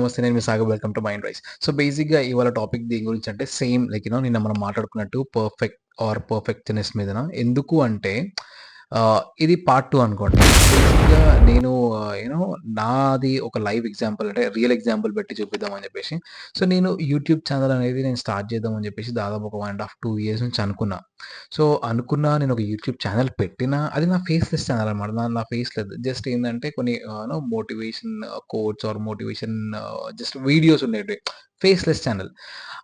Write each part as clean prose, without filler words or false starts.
నమస్తే. నేను మీ Sagar. Welcome to mind rise. So, బేసిక్‌గా ఇవాళ టాపిక్ దేని గురించంటే సేమ్ లైక్ నిన్న మనం మాట్లాడుకున్నట్టు పర్ఫెక్షనిస్ట్ మీదన. ఎందుకు అంటే ఇది పార్ట్ 2 అనుకోండి. బేసిక్‌గా నేను నాది ఒక లైవ్ ఎగ్జాంపుల్ అంటే రియల్ ఎగ్జాంపుల్ పెట్టి చూపిద్దాం అని చెప్పేసి. సో, నేను యూట్యూబ్ ఛానెల్ అనేది నేను స్టార్ట్ చేద్దాం అని చెప్పేసి దాదాపు ఒక 1 ½ 2 ఇయర్స్ నుంచి అనుకున్నా. సో, నేను ఒక యూట్యూబ్ ఛానెల్ పెట్టినా అది నా ఫేస్‌లెస్ ఛానెల్ అనమాట. నా ఫేస్ లేదు. జస్ట్ ఏందంటే కొన్ని motivation quotes or motivation just videos ఉండేటివి. Faceless channel.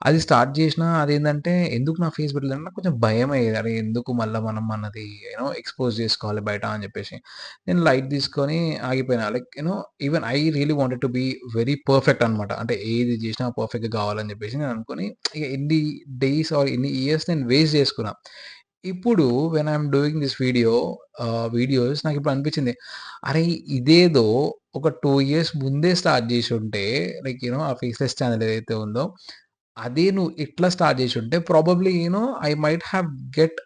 అది స్టార్ట్ చేసినా అదేందంటే ఎందుకు నా ఫేస్ పెట్టలేదంటే నాకు కొంచెం భయమయ్యేది. అరే! ఎందుకు మళ్ళా మనం మనది ఎక్స్‌పోజ్ చేసుకోవాలి బయట అని చెప్పేసి. నేను లైట్ తీసుకొని ఆగిపోయినా. Like even I really wanted to be very perfect అనమాట. అంటే ఏది చేసినా పర్ఫెక్ట్‌గా కావాలని చెప్పేసి నేను అనుకోని ఇక ఎన్ని డేస్ ఆర్ ఎన్ని ఇయర్స్ నేను వేస్ట్ చేసుకున్నా. ఇప్పుడు when I'm doing this videos నాకిప్పుడు అనిపించింది. అరే! ఇదేదో ఒక 2 ఇయర్స్ ముందే స్టార్ట్ చేసుంటే లైక్ ఆ ఫేస్‌లెస్ ఛానెల్ ఏదైతే ఉందో, అదే నువ్వు ఇట్లా స్టార్ట్ చేసుంటే probably I might have get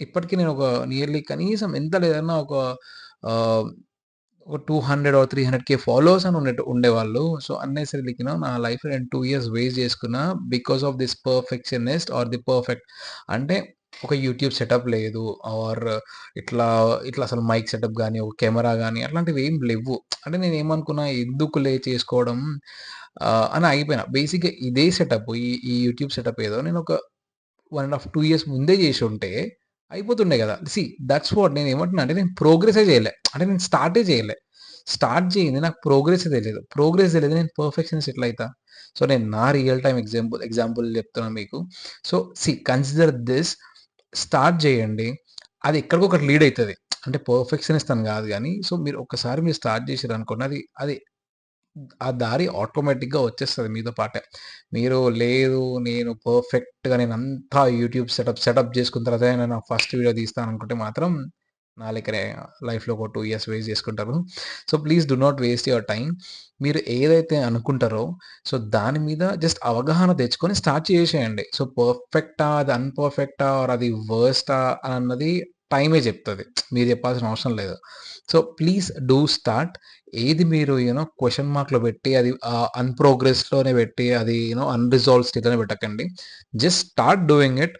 ఇప్పటికి నేను ఒక నియర్లీ కనీసం ఎంత లేదన్నా ఒక ఆహ్, ఒక 200 ఆర్ 300,000 ఫాలోవర్స్ అని ఉండేవాళ్ళు. సో, అన్నెసెసరీ‌లీ నా లైఫ్‌లో నేను 2 ఇయర్స్ వేస్ట్ చేసుకున్నా because of this perfectionist or the perfect అంటే ఒక యూట్యూబ్ సెటప్ లేదు. ఆర్ ఇట్లా, ఇట్లా అసలు మైక్ సెటప్ గాని, ఒక కెమెరా గాని అట్లాంటివి ఏం లెవ్వు. అంటే నేనేమనుకున్నా ఎందుకులే చేసుకోవడం అని ఆగిపోయినా. బేసిక్‌గా ఇదే సెటప్ ఈ యూట్యూబ్ సెటప్ ఏదో నేను ఒక 1 ½ 2 ఇయర్స్ ముందే చేసుంటే అయిపోతుండే గదా! దట్స్ వాట్ నేనేమంటున్నా అంటే నేను ప్రోగ్రెసే చేయలే. అంటే నేను స్టార్టే చేయలే. స్టార్ట్ చేయంది నాకు ప్రోగ్రెసే తెలీదు. ప్రోగ్రెస్ తెలీదు నేను పర్ఫెక్షనిస్ట్ ఎట్లా అయితా? సో, నేను నా రియల్ టైమ్ ఎగ్జాంపుల్ చెప్తున్నా మీకు. సో, కన్సిడర్ థిస్ స్టార్ట్ చేయండి. అది ఎక్కడికో ఒకటి లీడ్ అయితది. అంటే పర్ఫెక్షనిస్ట్ అని గాదు గానీ, సో, మీరు స్టార్ట్ చేసిర్రనుకోండి అది అది ఆ దారి ఆటోమేటిక్‌గా వచ్చేస్తది మీతో పాటే. మీరు లేదు నేను పర్ఫెక్ట్‌గా నేనంతా యూట్యూబ్ సెటప్ చేసుకున్న తర్వాతనే నేను నా ఫస్ట్ వీడియో తీస్తాననుకుంటే మాత్రం నా లెక్కనే లైఫ్‌లో ఒక 2 ఇయర్స్ వేస్ట్ చేసుకుంటారు. So, please do not waste your time. మీరు ఏదైతే అనుకుంటారో సో, దాని మీద జస్ట్ అవగాహన తెచ్చుకొని స్టార్ట్ చేసేయండి. సో, పర్ఫెక్టా? అది అన్‌పర్ఫెక్టా? ఆర్ అది వర్స్టా? అన్నది టైమే చెప్తది. మీరు చెప్పాల్సిన అవసరం లేదు. So, please do start. ఏది మీరు క్వెషన్ మార్క్‌లో పెట్టి అది అన్‌ప్రోగ్రెస్‌లోనే పెట్టి అది అన్‌రిజాల్వ్డ్ స్టేట్‌లోనే పెట్టకండి. Just start doing it.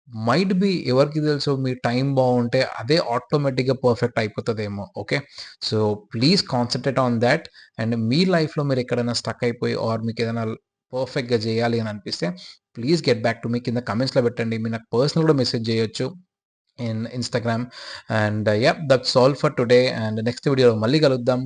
Might be ఎవరికీ తెలుసు మీ టైం బావుంటే అదే ఆటోమేటిక్‌గా పర్ఫెక్ట్ అయిపోతదేమో. Okay. So, please concentrate on that. And మీ లైఫ్‌లో మీరెక్కడైనా స్టక్ అయిపోయి ఆర్ మీకేదైనా పర్ఫెక్ట్‌గా చేయాలి అని అనిపిస్తే please get back to me. కింద కామెంట్స్‌లో పెట్టండి. మీరు నాకు పర్సనల్ కూడా మెసేజ్ చేయొచ్చు. In Instagram. And that's all for today. And next వీడియోలో మళ్ళీ కలుద్దాం.